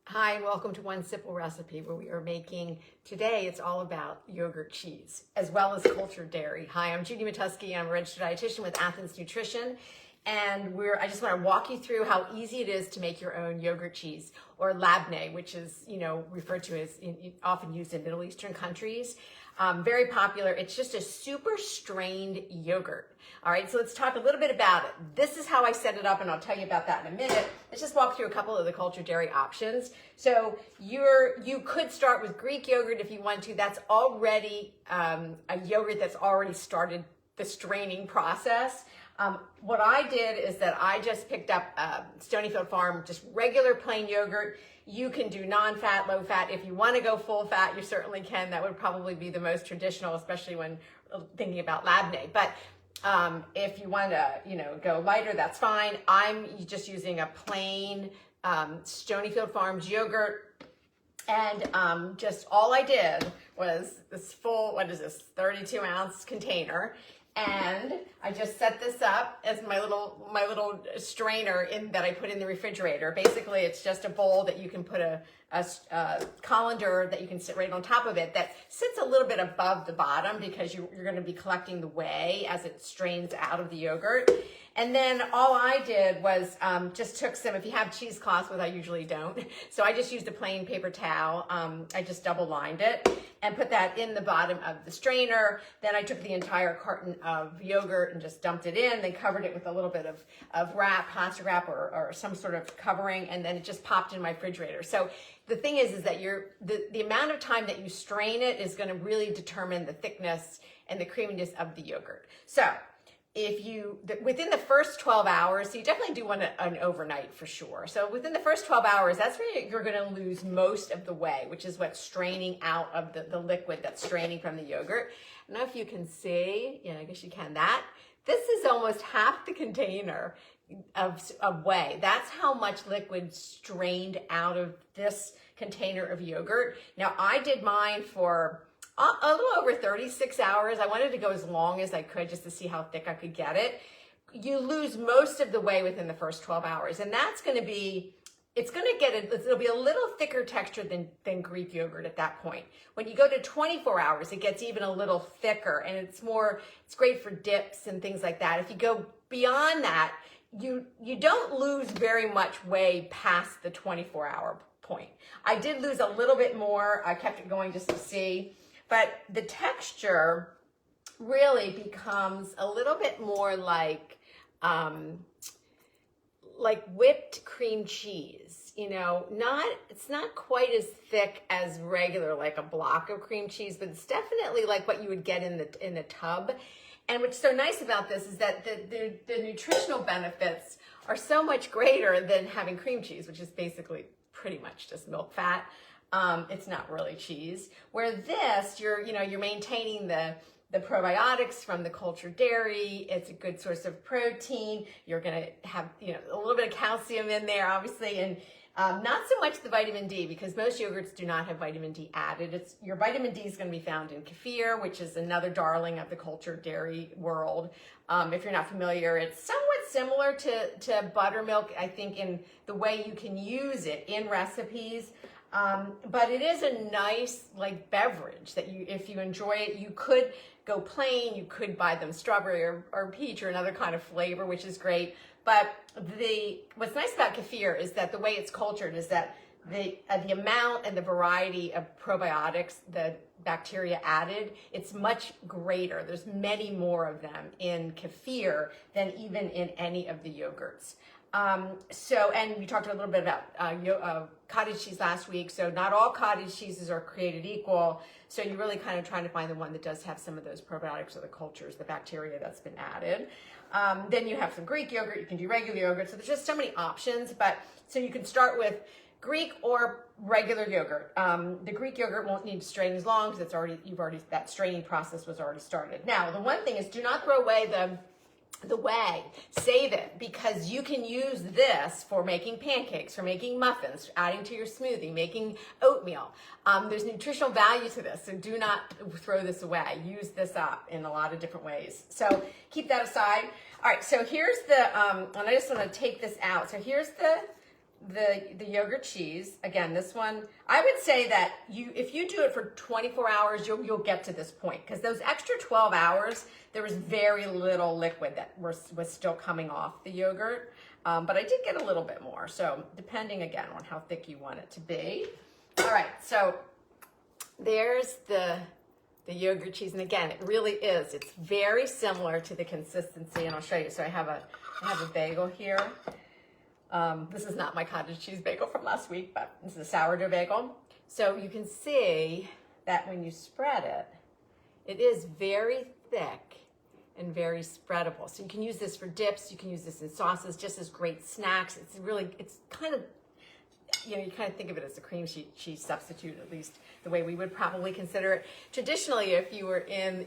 Hi, welcome to One Simple Recipe, where we are making, today it's all about yogurt cheese, as well as cultured dairy. Hi, I'm Judy Matusky. I'm a registered dietitian with Athens Nutrition, and I just want to walk you through how easy it is to make your own yogurt cheese, or Labneh, which is, referred to as, often used in Middle Eastern countries. Very popular. It's just a super strained yogurt. All right, so let's talk a little bit about it. This is how I set it up, and I'll tell you about that in a minute. Let's just walk through a couple of the cultured dairy options. So you could start with Greek yogurt if you want to. That's already a yogurt that's already started the straining process. What I did is that I just picked up Stonyfield Farm, just regular plain yogurt. You can do non-fat, low-fat. If you want to go full-fat, you certainly can. That would probably be the most traditional, especially when thinking about Labneh. But if you want to, go lighter, that's fine. I'm just using a plain Stonyfield Farms yogurt. And just all I did was this full, 32-ounce container. And I just set this up as my little strainer that I put in the refrigerator. Basically, it's just a bowl that you can put a colander that you can sit right on top of it that sits a little bit above the bottom because you're going to be collecting the whey as it strains out of the yogurt. And then all I did was just took some, if you have cheesecloths, which I usually don't, so I just used a plain paper towel. I just double lined it and put that in the bottom of the strainer. Then I took the entire carton of yogurt and just dumped it in, then covered it with a little bit of wrap, plastic wrap or some sort of covering, and then it just popped in my refrigerator. So the thing is that the amount of time that you strain it is going to really determine the thickness and the creaminess of the yogurt. So within the first 12 hours, so you definitely do want an overnight for sure. So within the first 12 hours, that's where you're going to lose most of the whey, which is what's straining out of the liquid that's straining from the yogurt. I don't know if you can see, I guess you can, this is almost half the container of whey. That's how much liquid strained out of this container of yogurt. Now, I did mine for a little over 36 hours. I wanted to go as long as I could just to see how thick I could get it. You lose most of the whey within the first 12 hours, and that's going to be, it'll be a little thicker texture than Greek yogurt at that point. When you go to 24 hours, it gets even a little thicker, and it's great for dips and things like that. If you go beyond that, you don't lose very much whey past the 24-hour point. I did lose a little bit more. I kept it going just to see. But the texture really becomes a little bit more like whipped cream cheese. It's not quite as thick as regular, like a block of cream cheese, but it's definitely like what you would get in the tub. And what's so nice about this is that the nutritional benefits are so much greater than having cream cheese, which is basically pretty much just milk fat. It's not really cheese. Where this, you're maintaining the probiotics from the cultured dairy. It's a good source of protein. You're going to have, a little bit of calcium in there, obviously, and not so much the vitamin D, because most yogurts do not have vitamin D added. Your vitamin D is going to be found in kefir, which is another darling of the cultured dairy world. If you're not familiar, it's somewhat similar to buttermilk, I think, in the way you can use it in recipes. But it is a nice beverage that if you enjoy it, you could go plain, you could buy them strawberry or peach or another kind of flavor, which is great. But what's nice about kefir is that the way it's cultured is that the amount and the variety of probiotics, the bacteria added, it's much greater. There's many more of them in kefir than even in any of the yogurts. And we talked a little bit about cottage cheese last week. So not all cottage cheeses are created equal. So you're really kind of trying to find the one that does have some of those probiotics or the cultures, the bacteria that's been added. Then you have some Greek yogurt. You can do regular yogurt. So there's just so many options. So you can start with Greek or regular yogurt. The Greek yogurt won't need to strain as long because that straining process was already started. Now, the one thing is, do not throw away the whey. Save it, because you can use this for making pancakes, for making muffins, adding to your smoothie, making oatmeal. There's nutritional value to this, so do not throw this away. Use this up in a lot of different ways. So keep that aside. All right, so here's and I just want to take this out. So here's the yogurt cheese, again, this one, I would say that if you do it for 24 hours, you'll get to this point, because those extra 12 hours, there was very little liquid that was still coming off the yogurt. But I did get a little bit more. So depending again on how thick you want it to be. All right, so there's the yogurt cheese. And again, it really is. It's very similar to the consistency, and I'll show you. So I have a bagel here. This is not my cottage cheese bagel from last week, but this is a sourdough bagel. So you can see that when you spread it, it is very thick and very spreadable. So you can use this for dips, you can use this in sauces, just as great snacks. It's kind of, you kind of think of it as a cream cheese substitute, at least the way we would probably consider it. Traditionally, if you were in,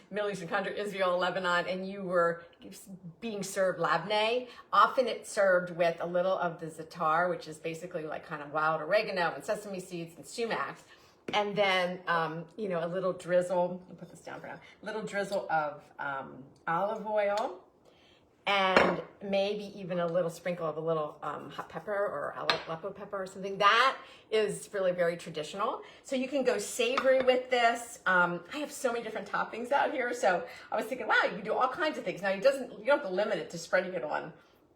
Middle Eastern country, Israel, Lebanon, and you were being served labneh, often it's served with a little of the za'atar, which is basically like kind of wild oregano and sesame seeds and sumac. And then, a little drizzle, I'll put this down for now, a little drizzle of olive oil, and maybe even a little sprinkle of a little hot pepper or Aleppo pepper or something. That is really very traditional. So you can go savory with this. I have so many different toppings out here. So I was thinking, wow, you can do all kinds of things. Now you don't have to limit it to spreading it on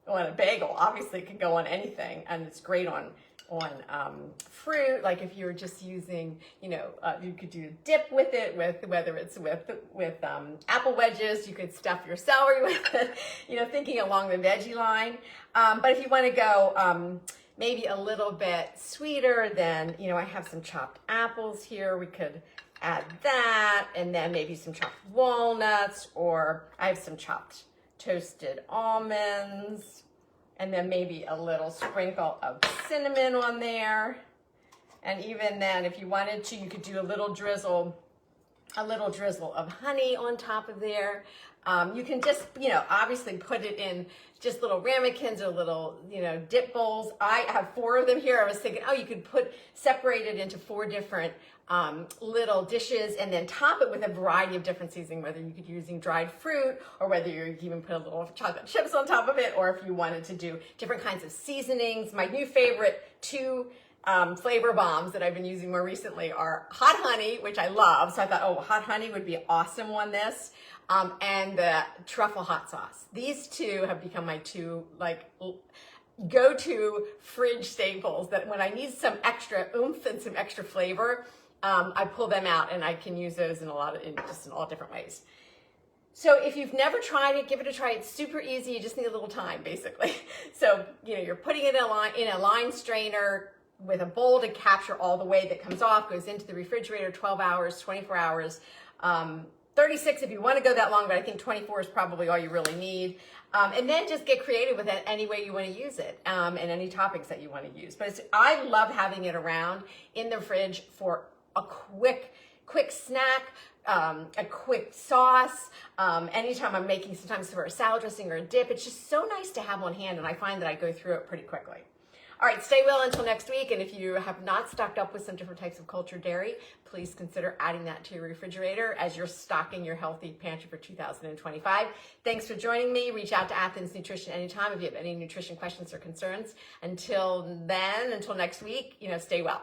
a bagel. Obviously it can go on anything, and it's great on fruit. Like if you were just using, you could do a dip with it, whether it's with apple wedges, you could stuff your celery with it, thinking along the veggie line. But if you want to go maybe a little bit sweeter, then, I have some chopped apples here. We could add that, and then maybe some chopped walnuts, or I have some chopped toasted almonds, and then maybe a little sprinkle of cinnamon on there. And even then, if you wanted to, you could do a little drizzle of honey on top of there. You can just, obviously put it in just little ramekins or little, dip bowls. I have 4 of them here. I was thinking, you could separate it into 4 different little dishes, and then top it with a variety of different seasoning, whether you could be using dried fruit, or whether you even put a little chocolate chips on top of it, or if you wanted to do different kinds of seasonings. My new favorite 2 flavor bombs that I've been using more recently are hot honey, which I love. So I thought, hot honey would be awesome on this. And the truffle hot sauce. These 2 have become my 2 go-to fridge staples, that when I need some extra oomph and some extra flavor, I pull them out, and I can use those in all different ways. So if you've never tried it, give it a try. It's super easy. You just need a little time, basically. So, you're putting it in a line strainer with a bowl to capture all the whey that comes off, goes into the refrigerator 12 hours, 24 hours, 36 if you want to go that long, but I think 24 is probably all you really need. And then just get creative with it any way you want to use it, and any toppings that you want to use. But I love having it around in the fridge for a quick snack, a quick sauce. Anytime I'm making, sometimes for a salad dressing or a dip, it's just so nice to have on hand, and I find that I go through it pretty quickly. All right, stay well until next week. And if you have not stocked up with some different types of cultured dairy, please consider adding that to your refrigerator as you're stocking your healthy pantry for 2025. Thanks for joining me. Reach out to Athens Nutrition anytime if you have any nutrition questions or concerns. Until then, until next week, stay well.